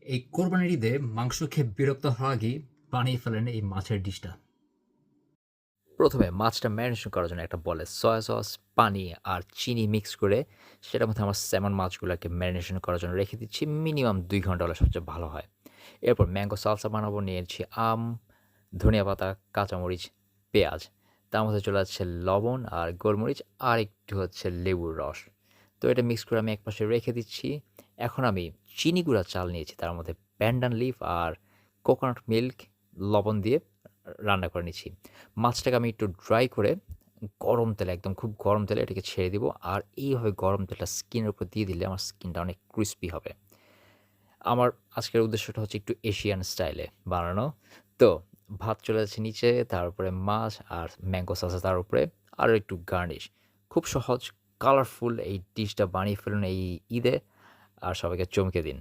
এই কোরবানির ঈদে মাংস খেয়ে বিরক্ত হওয়া আগে বানিয়ে ফেলেন এই মাছের ডিশটা। প্রথমে মাছটা ম্যারিনেশন করার জন্য একটা বলে সয়া সস, পানি আর চিনি মিক্স করে সেটার মধ্যে আমার স্যামন মাছগুলাকে ম্যারিনেশন করার জন্য রেখে দিচ্ছি। মিনিমাম ২ ঘন্টা হলে সবচেয়ে ভালো হয়। এরপর ম্যাঙ্গো সালসা বানাবো। নিয়েছি আম, ধনিয়া পাতা, কাঁচামরিচ, পেঁয়াজ। তার মধ্যে চলে যাচ্ছে লবণ আর গোলমরিচ আর একটু হচ্ছে লেবুর রস। তো এটা মিক্স করে আমি একপাশে রেখে দিচ্ছি। এখন আমি চিনি গুঁড়া চাল নিয়েছি। তার মধ্যে প্যান্ডান লিফ আর কোকোনাট মিল্ক লবণ দিয়ে রান্না করে নিচ্ছি। মাছটাকে আমি একটু ড্রাই করে গরম তেলে, একদম খুব গরম তেলে এটাকে ছেড়ে দিব। আর এইভাবে গরম তেলটা স্কিনের উপর দিয়ে দিলে আমার স্কিনটা অনেক ক্রিসপি হবে। আমার আজকের উদ্দেশ্যটা হচ্ছে একটু এশিয়ান স্টাইলে বানানো। তো ভাত চলে যাচ্ছে নিচে, তার উপরে মাছ আর ম্যাঙ্গো সস তার উপরে, আরও একটু গার্নিশ। খুব সহজ, কালারফুল এই ডিশটা বানিয়ে ফেলুন এই ঈদে আর সবাইকে চমকে দিন।